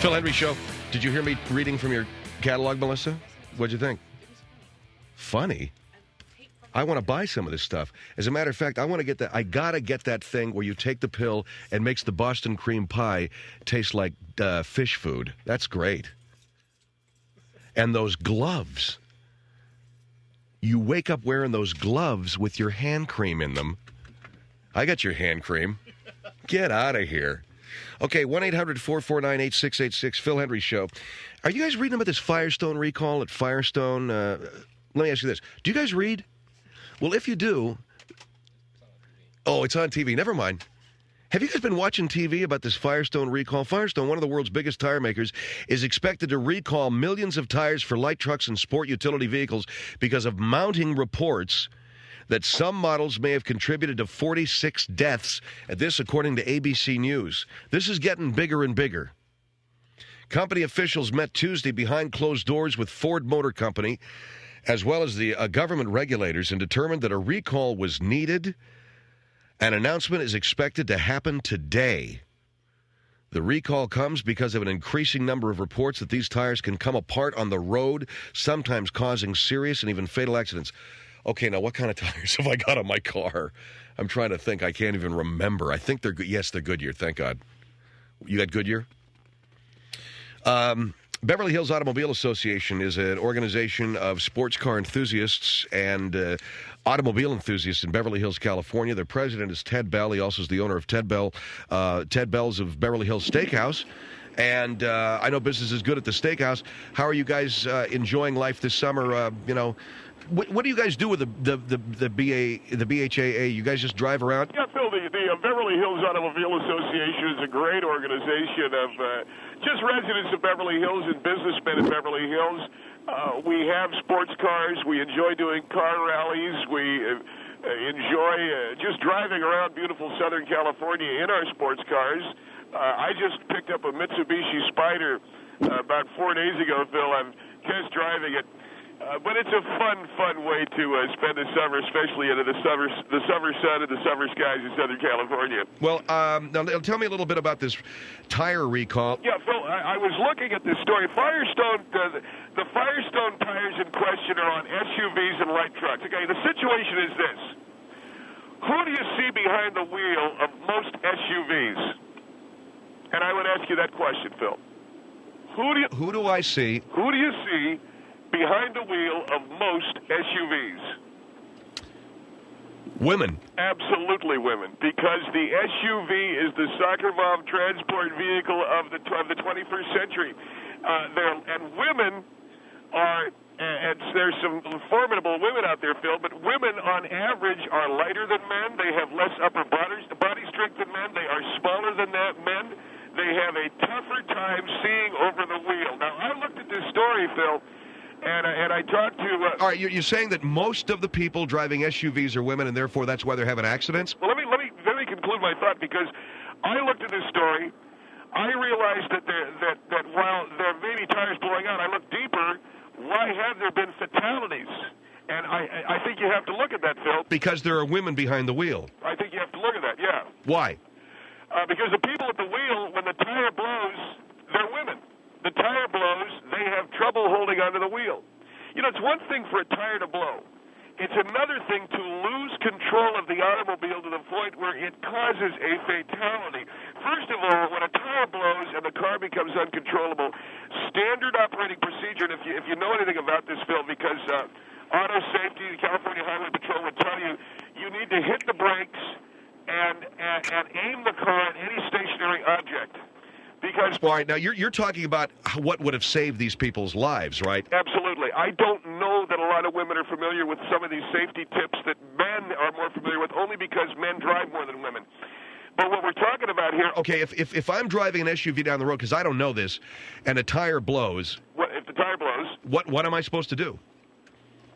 Phil Henry Show. Did you hear me reading from your catalog, Melissa? What'd you think? Funny. I want to buy some of this stuff. As a matter of fact, I want to get that. I gotta get that thing where you take the pill and makes the Boston cream pie taste like fish food. That's great. And those gloves. You wake up wearing those gloves with your hand cream in them. I got your hand cream. Get out of here. Okay, 1-800-449-8686, Phil Henry Show. Are you guys reading about this Firestone recall at Firestone? Let me ask you this. Do you guys read? Well, if you do... Oh, it's on TV. Never mind. Have you guys been watching TV about this Firestone recall? Firestone, one of the world's biggest tire makers, is expected to recall millions of tires for light trucks and sport utility vehicles because of mounting reports that some models may have contributed to 46 deaths, and this according to ABC News. This is getting bigger and bigger. Company officials met Tuesday behind closed doors with Ford Motor Company, as well as the government regulators, and determined that a recall was needed. An announcement is expected to happen today. The recall comes because of an increasing number of reports that these tires can come apart on the road, sometimes causing serious and even fatal accidents. Okay, now what kind of tires have I got on my car? I'm trying to think. I can't even remember. I think they're good. Yes, they're Goodyear. Thank God. You got Goodyear? Beverly Hills Automobile Association is an organization of sports car enthusiasts and automobile enthusiasts in Beverly Hills, California. Their president is Ted Bell. He also is the owner of Ted Bell's of Beverly Hills Steakhouse. And I know business is good at the steakhouse. How are you guys enjoying life this summer? What do you guys do with the BHAA? You guys just drive around? Yeah, Phil, the Beverly Hills Automobile Association is a great organization of just residents of Beverly Hills and businessmen in Beverly Hills. We have sports cars. We enjoy doing car rallies. We enjoy just driving around beautiful Southern California in our sports cars. I just picked up a Mitsubishi Spider about 4 days ago, Phil. I'm test driving it. But it's a fun way to spend the summer, especially under the summer sun and the summer skies in Southern California. Well, now tell me a little bit about this tire recall. Yeah, Phil, I was looking at this story. Firestone, the Firestone tires in question are on SUVs and light trucks. Okay, the situation is this. Who do you see behind the wheel of most SUVs? And I would ask you that question, Phil. Who do I see? Who do you see behind the wheel of most SUVs? Women. Absolutely women, because the SUV is the soccer mom transport vehicle of the 21st century. And women are, and there's some formidable women out there, Phil, but women on average are lighter than men. They have less upper body strength than men. They are smaller than men. They have a tougher time seeing over the wheel. Now, I looked at this story, Phil, and I talked to... All right, you're saying that most of the people driving SUVs are women, and therefore that's why they're having accidents? Well, let me conclude my thought, because I looked at this story. I realized that while there may be tires blowing out, I looked deeper. Why have there been fatalities? And I think you have to look at that, Phil. Because there are women behind the wheel. I think you have to look at that, yeah. Why? Because the people at the wheel, when the tire blows, they're women. The tire blows, they have trouble holding onto the wheel. You know, it's one thing for a tire to blow. It's another thing to lose control of the automobile to the point where it causes a fatality. First of all, when a tire blows and the car becomes uncontrollable, standard operating procedure, and if you know anything about this, Phil, because auto safety, the California Highway Patrol would tell you, you need to hit the brakes and aim the car at any stationary object. Because all right, now you're talking about what would have saved these people's lives, right? Absolutely. I don't know that a lot of women are familiar with some of these safety tips that men are more familiar with, only because men drive more than women. But what we're talking about here... Okay, if I'm driving an SUV down the road, because I don't know this, and a tire blows... If the tire blows... What am I supposed to do?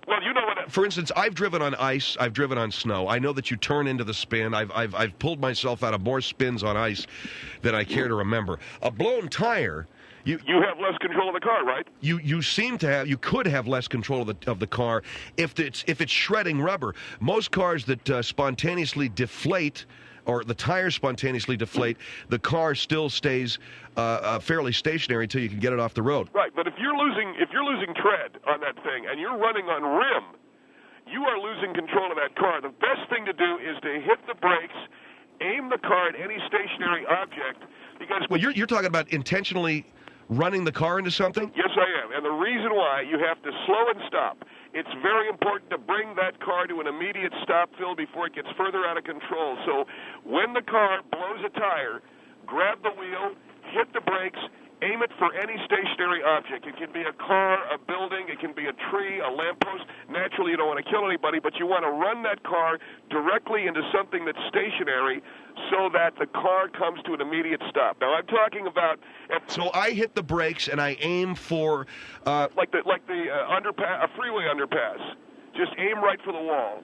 Well, you know what... For instance, I've driven on ice. I've driven on snow. I know that you turn into the spin. I've pulled myself out of more spins on ice than I care to remember. A blown tire... You have less control of the car, right? You seem to have. You could have less control of the car if it's shredding rubber. Most cars that spontaneously deflate or the tires spontaneously deflate, the car still stays fairly stationary until you can get it off the road. Right, but if you're losing tread on that thing and you're running on rim, you are losing control of that car. The best thing to do is to hit the brakes, aim the car at any stationary object, because... Well, you're talking about intentionally running the car into something? Yes, I am. And the reason why, you have to slow and stop. It's very important to bring that car to an immediate stop, Phil, before it gets further out of control. So when the car blows a tire, grab the wheel, hit the brakes, aim it for any stationary object. It can be a car, a building, it can be a tree, a lamppost. Naturally, you don't want to kill anybody, but you want to run that car directly into something that's stationary so that the car comes to an immediate stop. Now, I'm talking about... So I hit the brakes and I aim for... like the underpass, a freeway underpass. Just aim right for the wall.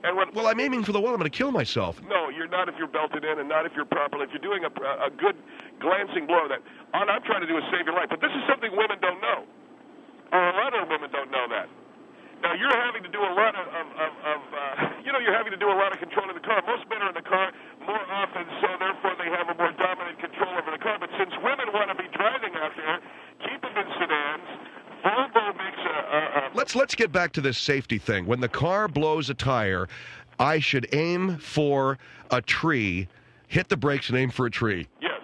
And well, I'm aiming for the wall. I'm going to kill myself. No, you're not if you're belted in, and not if you're properly. If you're doing a good glancing blow, that all I'm trying to do is save your life. But this is something women don't know, or a lot of women don't know that. Now you're having to do a lot of you're having to do a lot of control of the car. Most men are in the car more often, so therefore they have a more dominant control over the car. But since women want to be driving out there, keep them in sedans. Volvo makes Let's get back to this safety thing. When the car blows a tire, I should aim for a tree, hit the brakes, and aim for a tree. Yes.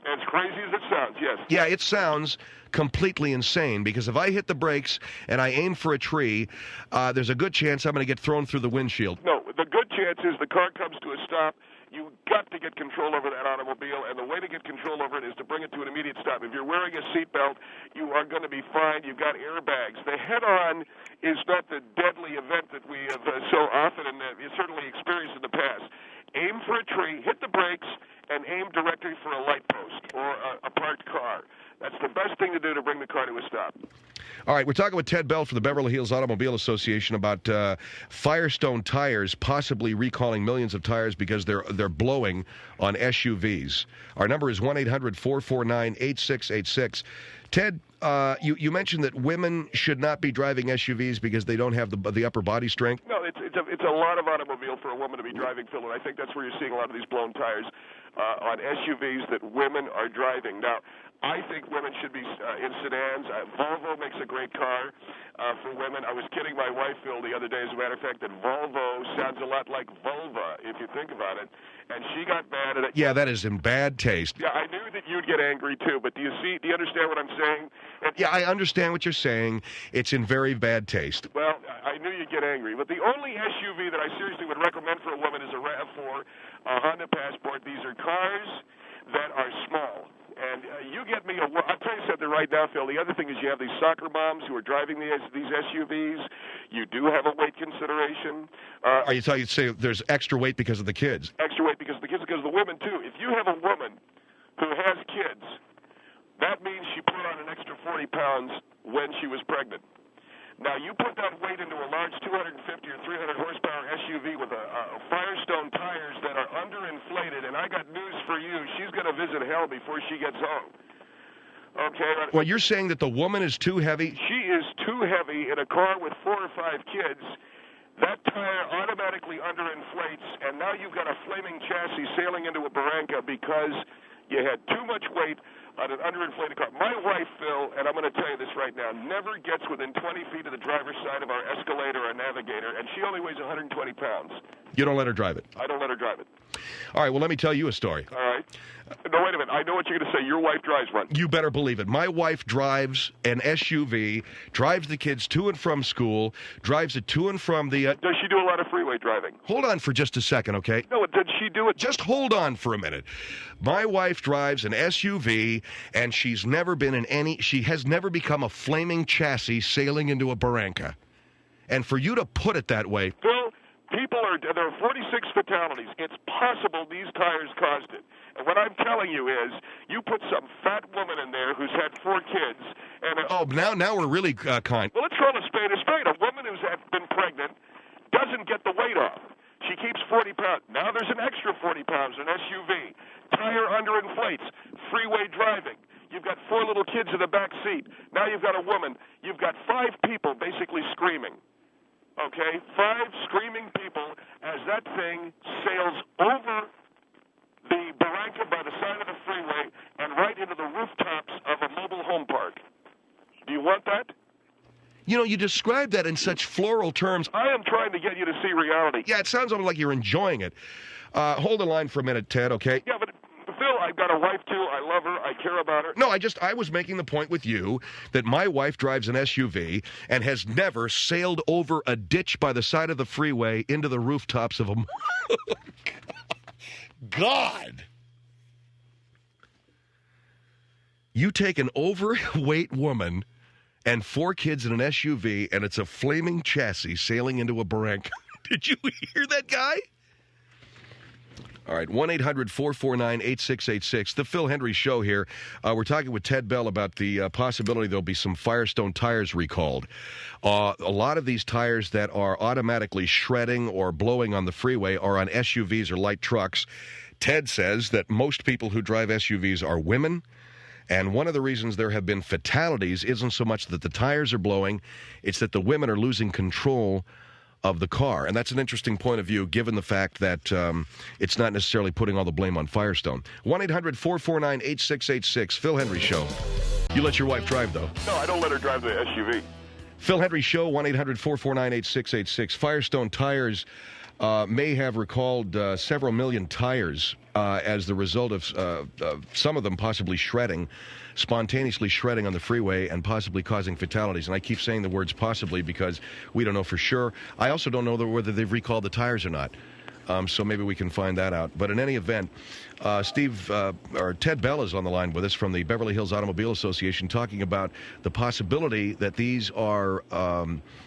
As crazy as it sounds, yes. Yeah, it sounds completely insane, because if I hit the brakes and I aim for a tree, there's a good chance I'm going to get thrown through the windshield. No, the good chance is the car comes to a stop. You've got to get control over that automobile, and the way to get control over it is to bring it to an immediate stop. If you're wearing a seatbelt, you are going to be fine. You've got airbags. The head-on is not the deadly event that we have so often and certainly experienced in the past. Aim for a tree, hit the brakes, and aim directly for a light post or a parked car. That's the best thing to do to bring the car to a stop. All right, we're talking with Ted Bell from the Beverly Hills Automobile Association about Firestone tires possibly recalling millions of tires because they're blowing on SUVs. Our number is 1-800-449-8686. Ted, you mentioned that women should not be driving SUVs because they don't have the upper body strength. No, it's a lot of automobile for a woman to be driving, Phil, and I think that's where you're seeing a lot of these blown tires on SUVs that women are driving. Now, I think women should be in sedans. Volvo makes a great car for women. I was kidding my wife, Phil, the other day, as a matter of fact, that Volvo sounds a lot like vulva, if you think about it. And she got mad at it. Yeah, that is in bad taste. Yeah, I knew that you'd get angry, too. But do you understand what I'm saying? Yeah, I understand what you're saying. It's in very bad taste. Well, I knew you'd get angry. But the only SUV that I seriously would recommend for a woman is a RAV4, a Honda Passport. These are cars that are small. And you get me I'll tell you something right now, Phil. The other thing is you have these soccer moms who are driving these SUVs. You do have a weight consideration. Are you telling you to say there's extra weight because of the kids? Extra weight because of the kids, because of the women, too. If you have a woman who has kids, that means she put on an extra 40 pounds when she was pregnant. Now, you put that weight into a large 250 or 300 horsepower SUV with a Firestone tires that are underinflated, and I got news for you. She's going to visit hell before she gets home. Okay? Well, you're saying that the woman is too heavy? She is too heavy in a car with 4 or 5 kids. That tire automatically underinflates, and now you've got a flaming chassis sailing into a barranca because you had too much weight on an underinflated car. My wife, Phil, and I'm going to tell you this right now, never gets within 20 feet of the driver's side of our Escalade or our Navigator, and she only weighs 120 pounds. You don't let her drive it? I don't let her drive it. All right, well, let me tell you a story. All right. No, wait a minute. I know what you're going to say. Your wife drives one. You better believe it. My wife drives an SUV, drives the kids to and from school, drives it to and from the... Does she do a lot of freeway driving? Hold on for just a second, okay? No, did she do it? Just hold on for a minute. My wife drives an SUV, and she's never been in any... She has never become a flaming chassis sailing into a barranca. And for you to put it that way... Phil, there are 46 fatalities. It's possible these tires caused it. And what I'm telling you is, you put some fat woman in there who's had 4 kids, and now we're really kind. Well, let's call a spade a spade. A woman who's been pregnant doesn't get the weight off. She keeps 40 pounds. Now there's an extra 40 pounds in an SUV. Tire underinflates. Freeway driving. You've got 4 little kids in the back seat. Now you've got a woman. You've got 5 people basically screaming. Okay, 5 screaming people as that thing sails over the barranca by the side of the freeway and right into the rooftops of a mobile home park. Do you want that? You know, you describe that in such floral terms. I am trying to get you to see reality. Yeah, it sounds almost like you're enjoying it. Hold the line for a minute, Ted, okay? Yeah, but Phil, I've got a wife, too. I love her. I care about her. No, I was making the point with you that my wife drives an SUV and has never sailed over a ditch by the side of the freeway into the rooftops of a... God! You take an overweight woman and 4 kids in an SUV, and it's a flaming chassis sailing into a barranca. Did you hear that guy? All right, 1-800-449-8686. The Phil Hendry Show here. We're talking with Ted Bell about the possibility there'll be some Firestone tires recalled. A lot of these tires that are automatically shredding or blowing on the freeway are on SUVs or light trucks. Ted says that most people who drive SUVs are women. And one of the reasons there have been fatalities isn't so much that the tires are blowing, it's that the women are losing control of the car. And that's an interesting point of view, given the fact that it's not necessarily putting all the blame on Firestone. 1-800-449-8686, Phil Hendry Show. You let your wife drive, though? No, I don't let her drive the SUV. Phil Hendry Show, 1-800-449-8686. Firestone tires may have recalled several million tires as the result of some of them possibly spontaneously shredding on the freeway and possibly causing fatalities. And I keep saying the words possibly because we don't know for sure. I also don't know whether they've recalled the tires or not. So maybe we can find that out. But in any event, Ted Bell is on the line with us from the Beverly Hills Automobile Association talking about the possibility that these are,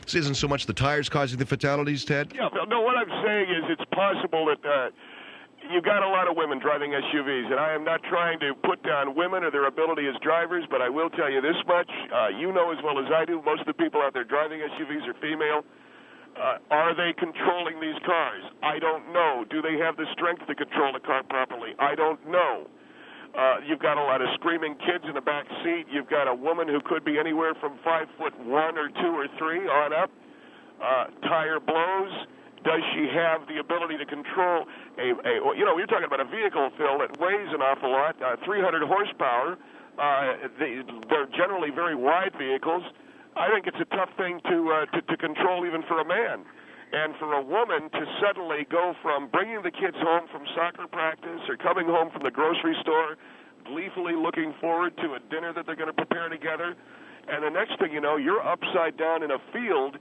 this isn't so much the tires causing the fatalities, Ted? Yeah, no, what I'm saying is it's possible that you've got a lot of women driving SUVs, and I am not trying to put down women or their ability as drivers, but I will tell you this much. You know as well as I do, most of the people out there driving SUVs are female. Are they controlling these cars? I don't know. Do they have the strength to control the car properly? I don't know. You've got a lot of screaming kids in the back seat. You've got a woman who could be anywhere from 5'1" or 2 or 3 on up. Tire blows. Does she have the ability to control you're talking about a vehicle, Phil, that weighs an awful lot, 300 horsepower. They're generally very wide vehicles. I think it's a tough thing to control even for a man. And for a woman to suddenly go from bringing the kids home from soccer practice or coming home from the grocery store, gleefully looking forward to a dinner that they're going to prepare together, and the next thing you know, you're upside down in a field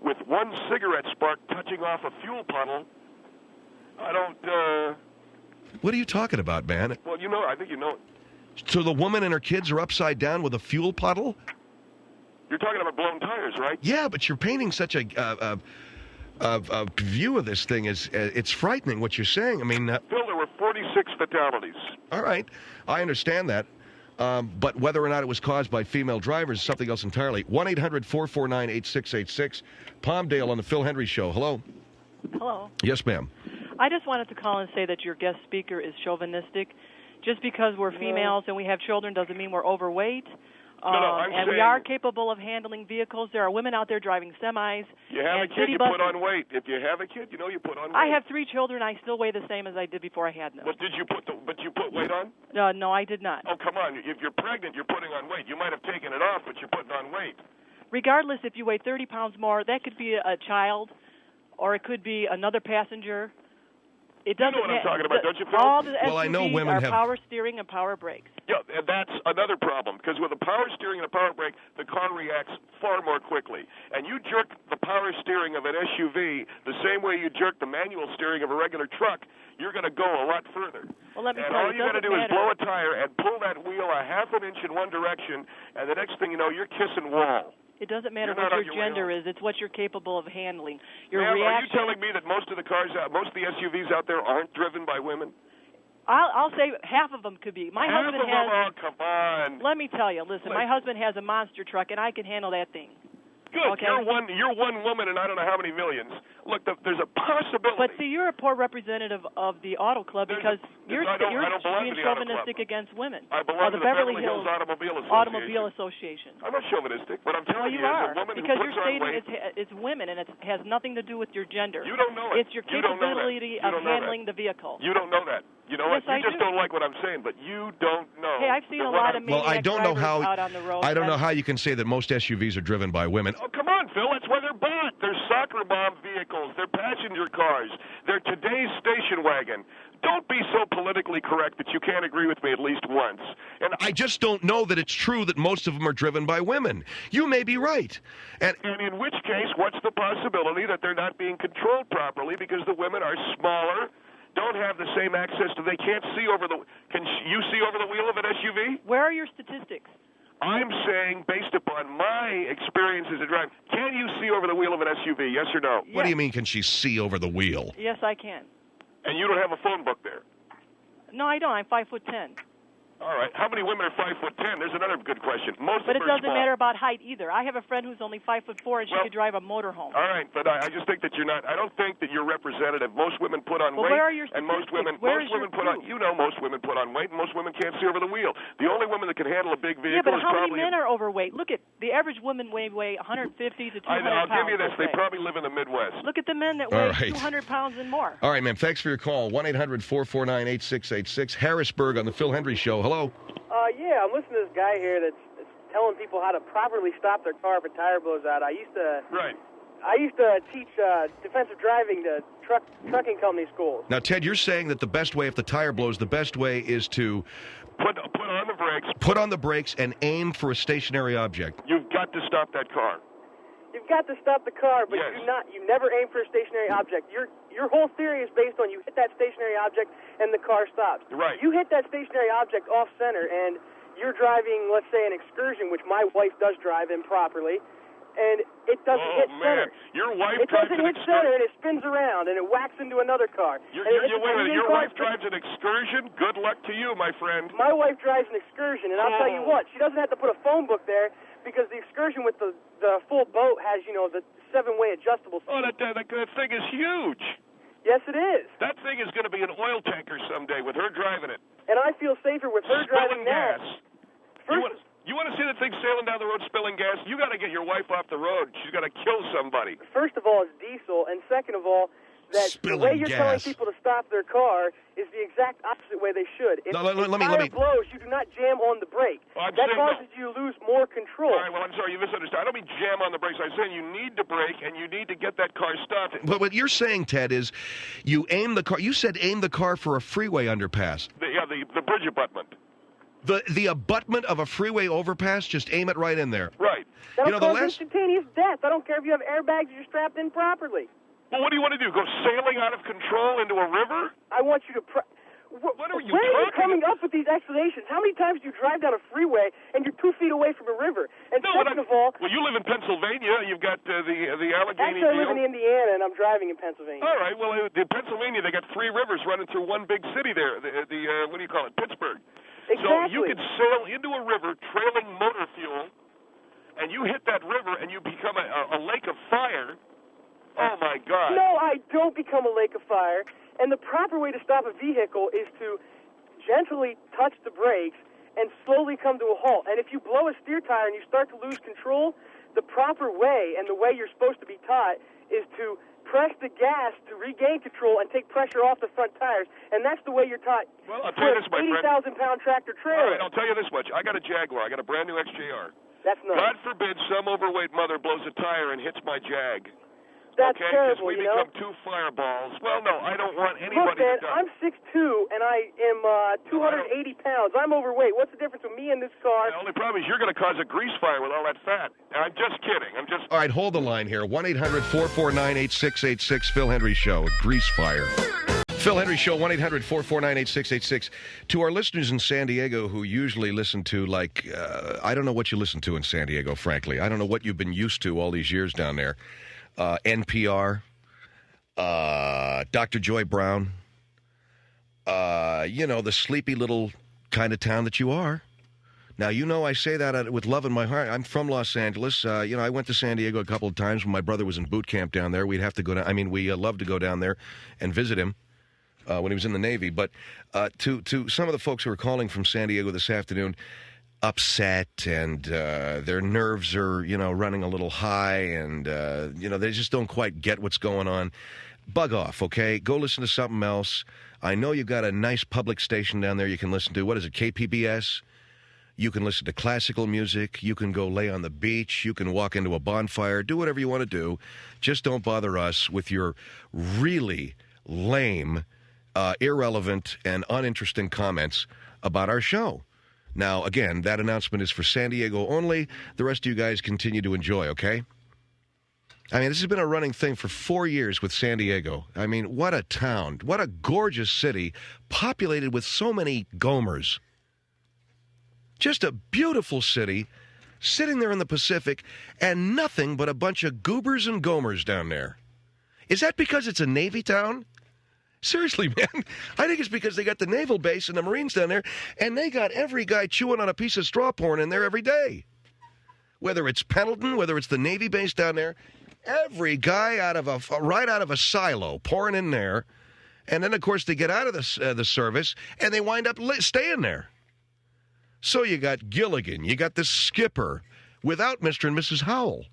with one cigarette spark touching off a fuel puddle. I don't... What are you talking about, man? Well, I think you know. So the woman and her kids are upside down with a fuel puddle? You're talking about blown tires, right? Yeah, but you're painting such a view of this thing. It's frightening what you're saying. I mean... Phil, there were 46 fatalities. All right. I understand that. But whether or not it was caused by female drivers is something else entirely. 1-800-449-8686. Palmdale on the Phil Hendry Show. Hello. Hello. Yes, ma'am. I just wanted to call and say that your guest speaker is chauvinistic. Just because we're females and we have children doesn't mean we're overweight. And we are capable of handling vehicles. There are women out there driving semis. You have a kid, you put on weight. If you have a kid, you put on weight. I have 3 children. I still weigh the same as I did before I had them. But you put weight on? No, I did not. Oh, come on. If you're pregnant, you're putting on weight. You might have taken it off, but you're putting on weight. Regardless, if you weigh 30 pounds more, that could be a child, or it could be another passenger. It doesn't you know what I'm talking about, don't you, Phil? All the SUVs I know women have power steering and power brakes. Yeah, and that's another problem, because with a power steering and a power brake, the car reacts far more quickly. And you jerk the power steering of an SUV the same way you jerk the manual steering of a regular truck, you're going to go a lot further. Well, let me tell all you, you got to do is blow a tire and pull that wheel a half an inch in one direction, and the next thing you know, you're kissing wall. It doesn't matter what your gender is. It's what you're capable of handling. Your Ma'am, reaction. are you telling me that most of the SUVs out there aren't driven by women? I'll say half of them could be. My half husband of them? Oh, come on. Let me tell you. Listen, my husband has a monster truck, and I can handle that thing. Good. Okay? You're one woman and I don't know how many millions. Look, there's a possibility. But see, you're a poor representative of the Auto Club because you're being chauvinistic against women. I belong to the Beverly Hills Automobile Association. I'm not chauvinistic, but I'm telling you as are, a woman because who you're puts on stating weight, it's women, and it has nothing to do with your gender. You don't know it. It's your capability of handling the vehicle. You don't know that. You know yes, what? You just don't like what I'm saying, but you don't know. Hey, I've seen a lot of maniac drivers out on the road. I don't know how you can say that most SUVs are driven by women. Oh, come on, Phil. That's why they're bought. They're soccer mom vehicles. They're passenger cars. They're today's station wagon. Don't be so politically correct that you can't agree with me at least once. And I just don't know that it's true that most of them are driven by women. You may be right. And in which case, what's the possibility that they're not being controlled properly because the women are smaller, don't have the same access to, they can't see over the, can you see over the wheel of an SUV? Where are your statistics? I'm saying, based upon my experience as a driver, can you see over the wheel of an SUV, yes or no? What do you mean, can she see over the wheel? Yes, I can. And you don't have a phone book there? No, I don't. I'm 5'10". All right. How many women are 5'10"? There's another good question. Most but of them it doesn't small. matter about height either. I have a friend who's only 5'4", and she could drive a motorhome. All right, but I just think that you're not. I don't think that you're representative. Most women put on weight, where are your and most women put on. You know, most women put on weight, and most women can't see over the wheel. The only women that can handle a big vehicle yeah, but is how probably. many men are overweight? Look at the average woman weigh 150 to 200 pounds. I'll give you this. They probably live in the Midwest. Look at the men that weigh 200 pounds and more. All right, ma'am. Thanks for your call. 1-800-449-8686. Harrisburg on the Phil Hendry Show. Hello. Yeah, I'm listening to this guy here that's telling people how to properly stop their car if a tire blows out. I used to teach defensive driving to trucking company schools. Now, Ted, you're saying that the best way, if the tire blows, the best way is to put on the brakes. Put on the brakes and aim for a stationary object. You've got to stop that car. You've got to stop the car, but yes. You never aim for a stationary object. Your whole theory is based on you hit that stationary object and the car stops. Right. You hit that stationary object off center and you're driving, let's say, an Excursion, which my wife does drive improperly, and it doesn't hit center. Your wife drives an Excursion. It doesn't hit center, and it spins around, and it whacks into another car. Wait a minute. Your wife drives an Excursion? Good luck to you, my friend. My wife drives an Excursion, and I'll tell you what, she doesn't have to put a phone book there because the Excursion with the full boat has, the 7-way adjustable. Oh, that thing is huge. Yes, it is. That thing is going to be an oil tanker someday with her driving it. And I feel safer with her driving gas. Now. You want to see the thing sailing down the road spilling gas? You got to get your wife off the road. She's got to kill somebody. First of all, it's diesel, and second of all, that spilling the way you're gas. telling people to stop their car is the exact opposite way they should. If the tire blows, you do not jam on the brake. That causes you to lose more control. All right, well, I'm sorry, you misunderstood. I don't mean jam on the brakes. I'm saying you need to brake, and you need to get that car stopped. But what you're saying, Ted, is you aim the car. You said aim the car for a freeway underpass. The bridge abutment. The abutment of a freeway overpass, just aim it right in there. Right. That'll cause instantaneous death. I don't care if you have airbags or you're strapped in properly. Well, what do you want to do? Go sailing out of control into a river? I want you to... What are you Where are you coming up with these explanations? How many times do you drive down a freeway and you're 2 feet away from a river? And second of all... Well, you live in Pennsylvania. You've got the Allegheny Actually, I live in Indiana, and I'm driving in Pennsylvania. All right. Well, in Pennsylvania, they got 3 rivers running through one big city there. What do you call it? Pittsburgh. Exactly. So you can sail into a river trailing motor fuel, and you hit that river, and you become a lake of fire. Oh, my God. No, I don't become a lake of fire. And the proper way to stop a vehicle is to gently touch the brakes and slowly come to a halt. And if you blow a steer tire and you start to lose control, the proper way and the way you're supposed to be taught is to press the gas to regain control and take pressure off the front tires. And that's the way you're taught. Well, I'll tell you this, my friend. 80,000-pound tractor trailer. All right, I'll tell you this much. I got a Jaguar. I got a brand new XJR. That's nice. God forbid some overweight mother blows a tire and hits my Jag. That's Because terrible, we become 2 fireballs. Well, no, I don't want anybody to die. I'm 6'2", and I am 280 pounds. I'm overweight. What's the difference with me and this car? The only problem is you're going to cause a grease fire with all that fat. I'm just kidding. All right, hold the line here. 1-800-449-8686, Phil Hendry Show, grease fire. Phil Hendry Show, 1-800-449-8686. To our listeners in San Diego who usually listen to, I don't know what you listen to in San Diego, frankly. I don't know what you've been used to all these years down there. NPR, Dr. Joy Brown, the sleepy little kind of town that you are. Now, you know I say that with love in my heart. I'm from Los Angeles. I went to San Diego a couple of times when my brother was in boot camp down there. We'd have to go down. I mean, we loved to go down there and visit him when he was in the Navy. But to some of the folks who are calling from San Diego this afternoon, upset and their nerves are, running a little high and, they just don't quite get what's going on. Bug off, okay? Go listen to something else. I know you've got a nice public station down there you can listen to. What is it, KPBS? You can listen to classical music. You can go lay on the beach. You can walk into a bonfire. Do whatever you want to do. Just don't bother us with your really lame, irrelevant, and uninteresting comments about our show. Now, again, that announcement is for San Diego only. The rest of you guys continue to enjoy, okay? I mean, this has been a running thing for 4 years with San Diego. I mean, what a town. What a gorgeous city, populated with so many Gomers. Just a beautiful city, sitting there in the Pacific, and nothing but a bunch of goobers and Gomers down there. Is that because it's a Navy town? Seriously, man. I think it's because they got the naval base and the Marines down there, and they got every guy chewing on a piece of straw porn in there every day. Whether it's Pendleton, whether it's the Navy base down there, every guy right out of a silo pouring in there. And then, of course, they get out of the service, and they wind up staying there. So you got Gilligan, you got the skipper, without Mr. and Mrs. Howell.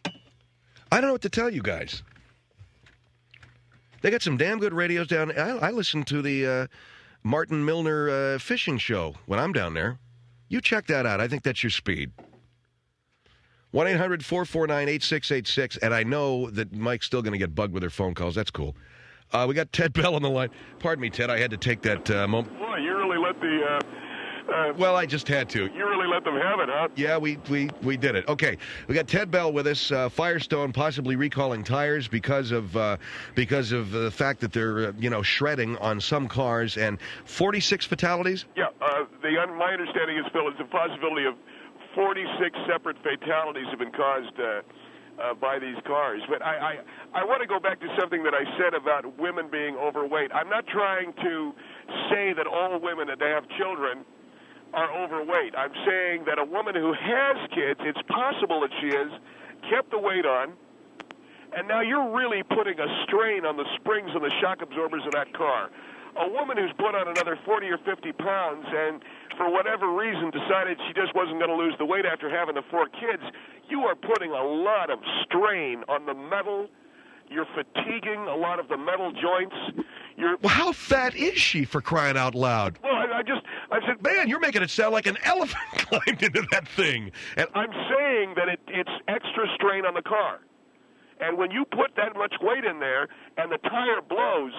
I don't know what to tell you guys. They got some damn good radios down. I listen to the Martin Milner fishing show when I'm down there. You check that out. I think that's your speed. 1-800-449-8686. And I know that Mike's still going to get bugged with their phone calls. That's cool. We got Ted Bell on the line. Pardon me, Ted. I had to take that moment. Boy, you really let the... well, I just had to. You really let them have it, huh? Yeah, we did it. Okay, we got Ted Bell with us. Firestone possibly recalling tires because of the fact that they're shredding on some cars, and 46 fatalities. Yeah, my understanding is, Phil, it's a possibility of 46 separate fatalities have been caused by these cars. But I want to go back to something that I said about women being overweight. I'm not trying to say that all women that have children are overweight. I'm saying that a woman who has kids, it's possible that she has kept the weight on, and now you're really putting a strain on the springs and the shock absorbers of that car. A woman who's put on another 40 or 50 pounds and for whatever reason decided she just wasn't going to lose the weight after having the 4 kids, you are putting a lot of strain on the metal. You're fatiguing a lot of the metal joints. Well, how fat is she, for crying out loud? Well, I said, man, you're making it sound like an elephant climbed into that thing. And I'm saying that it's extra strain on the car. And when you put that much weight in there and the tire blows,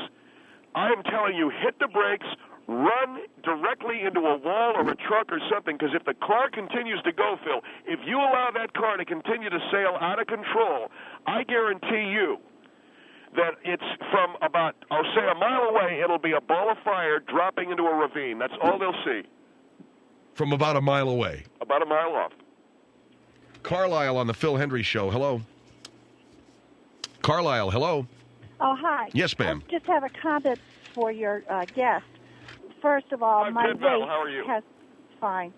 I am telling you, hit the brakes, run directly into a wall or a truck or something, because if the car continues to go, Phil, if you allow that car to continue to sail out of control, I guarantee you that it's from about, I'll say a mile away, it'll be a ball of fire dropping into a ravine. That's all they'll see. From about a mile away? About a mile off. Carlisle on the Phil Hendry Show. Hello. Carlisle, hello. Oh, hi. Yes, ma'am. I just have a comment for your guest. First of all, my Ted Bell. weight How are you? fine.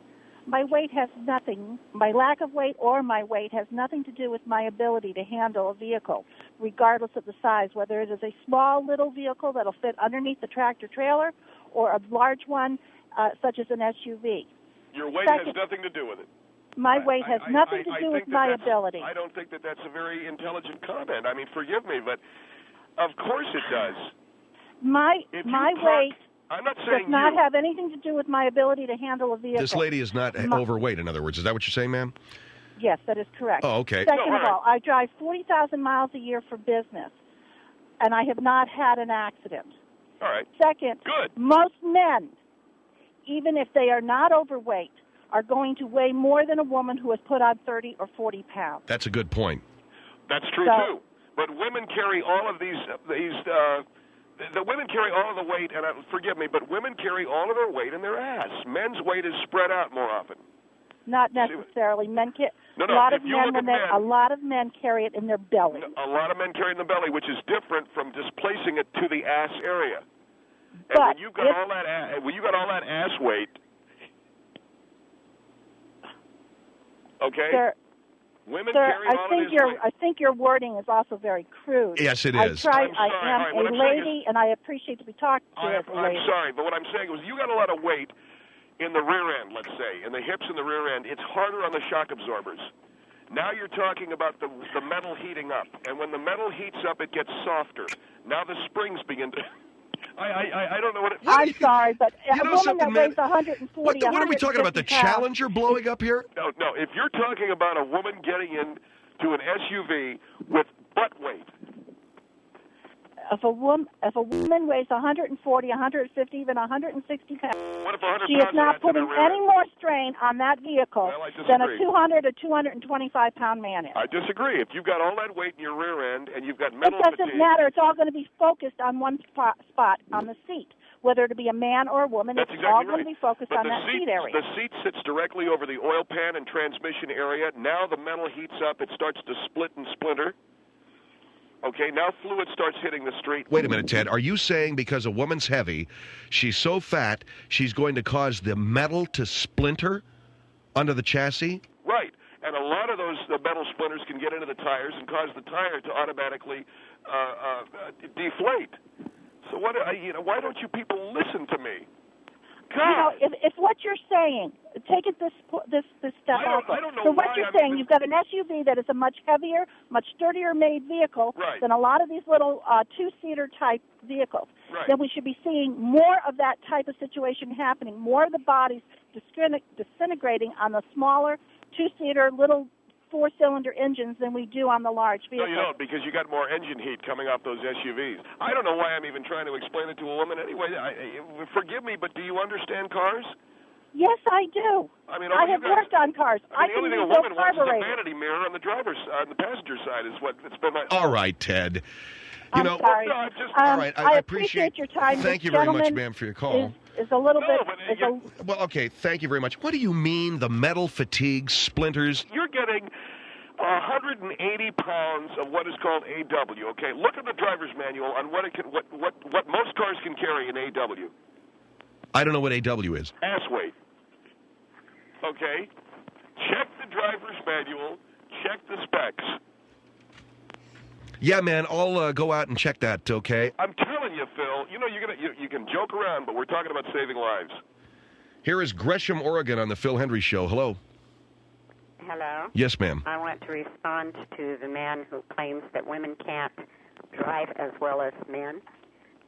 My weight has nothing, my lack of weight or my weight has nothing to do with my ability to handle a vehicle, regardless of the size, whether it is a small little vehicle that'll fit underneath the tractor trailer or a large one such as an SUV. Your weight has nothing to do with it. My weight has nothing to do with my ability. I don't think that that's a very intelligent comment. I mean, forgive me, but of course it does. My weight I'm not saying does not have anything to do with my ability to handle a vehicle. This lady is not overweight, in other words. Is that what you're saying, ma'am? Yes, that is correct. Oh, okay. Second of all, I drive 40,000 miles a year for business, and I have not had an accident. All right. Second, good. Most men, even if they are not overweight, are going to weigh more than a woman who has put on 30 or 40 pounds. That's a good point. That's true, too. But women carry all of these the women carry all of the weight, and forgive me, but women carry all of their weight in their ass. Men's weight is spread out more often. Not necessarily. Men a lot of men carry it in their belly. A lot of men carry it in the belly, which is different from displacing it to the ass area. And when you got all that ass weight, okay. Women carry all of this weight. I think your wording is also very crude. Yes, it is. I am a lady, and I appreciate to be talked to as a lady. I'm sorry, but what I'm saying was you got a lot of weight in the rear end, let's say, in the hips and the rear end. It's harder on the shock absorbers. Now you're talking about the metal heating up, and when the metal heats up, it gets softer. Now the springs begin to... I don't know what it... I'm sorry, but a woman that weighs 140... What are we talking about, the Challenger blowing up here? No. If you're talking about a woman getting into an SUV with butt weight... If a woman weighs 140, 150, even 160 pounds, she is not putting any more strain on that vehicle than a 200 or 225-pound man is. I disagree. If you've got all that weight in your rear end and you've got metal fatigue... It doesn't matter. It's all going to be focused on one spot on the seat. Whether it be a man or a woman, it's all going to be focused on that seat area. The seat sits directly over the oil pan and transmission area. Now the metal heats up. It starts to split and splinter. Okay, now fluid starts hitting the street. Wait a minute, Ted. Are you saying because a woman's heavy, she's so fat, she's going to cause the metal to splinter under the chassis? Right. And a lot of those metal splinters can get into the tires and cause the tire to automatically deflate. So why don't you people listen to me? God. If what you're saying, take it this step out. So what you're saying, you've got an SUV that is a much heavier, much sturdier made vehicle than a lot of these little two-seater type vehicles. Right. Then we should be seeing more of that type of situation happening, more of the bodies disintegrating on the smaller two-seater little four-cylinder engines than we do on the large vehicles. No, you don't, because you got more engine heat coming off those SUVs. I don't know why I'm even trying to explain it to a woman anyway. Forgive me, but do you understand cars? Yes, I do. I have worked on cars. The only thing a woman wants is a vanity mirror on the passenger side is what it's been. All right, Ted. I'm sorry. No, all right, I appreciate your time. Thank you very much, ma'am, for your call. Is a little bit... Well, okay, thank you very much. What do you mean, the metal fatigue splinters? You're getting 180 pounds of what is called AW, okay? Look at the driver's manual on what most cars can carry in AW. I don't know what AW is. Ass weight. Okay? Check the driver's manual. Check the specs. Yeah, man, I'll go out and check that, okay? I'm telling you, Phil, you can joke around, but we're talking about saving lives. Here is Gresham, Oregon on the Phil Hendry Show. Hello. Hello. Yes, ma'am. I want to respond to the man who claims that women can't drive as well as men.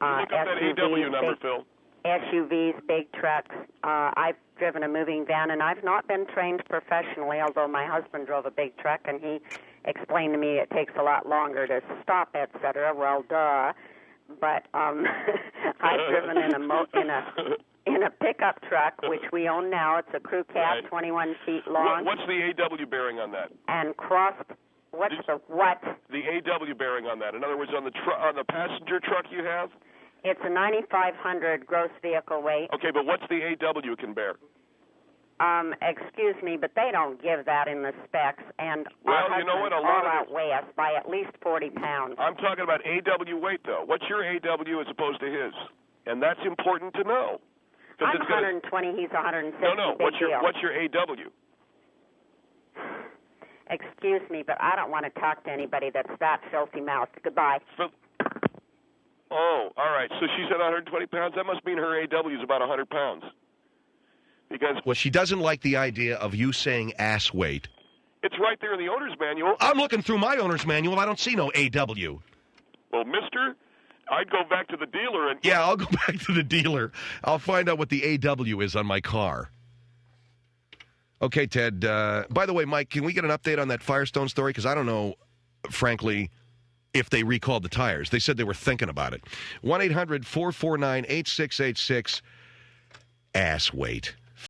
Look up that AW number, Phil. SUVs, big trucks. I've driven a moving van, and I've not been trained professionally, although my husband drove a big truck, and he explained to me it takes a lot longer to stop, etc. Well, duh. But I've driven in a pickup truck, which we own now. It's a crew cab, 21 feet long. What's the AW bearing on that? And crossed. What's the what? The AW bearing on that. In other words, on the passenger truck you have. It's a 9,500 gross vehicle weight. Okay, but what's the AW it can bear? Excuse me, but they don't give that in the specs, and well, you know what? A lot of outweigh us by at least 40 pounds. I'm talking about AW weight, though. What's your AW as opposed to his? And that's important to know. I'm 120. He's 160. No. What's your AW? Excuse me, but I don't want to talk to anybody that's that filthy mouthed. Goodbye. Oh, all right. So she's at 120 pounds. That must mean her AW is about 100 pounds. Well, she doesn't like the idea of you saying ass weight. It's right there in the owner's manual. I'm looking through my owner's manual. I don't see no AW. Well, mister, I'd go back to the dealer and... Yeah, I'll go back to the dealer. I'll find out what the AW is on my car. Okay, Ted. By the way, Mike, can we get an update on that Firestone story? Because I don't know, frankly, if they recalled the tires. They said they were thinking about it. 1-800-449-8686. Ass weight.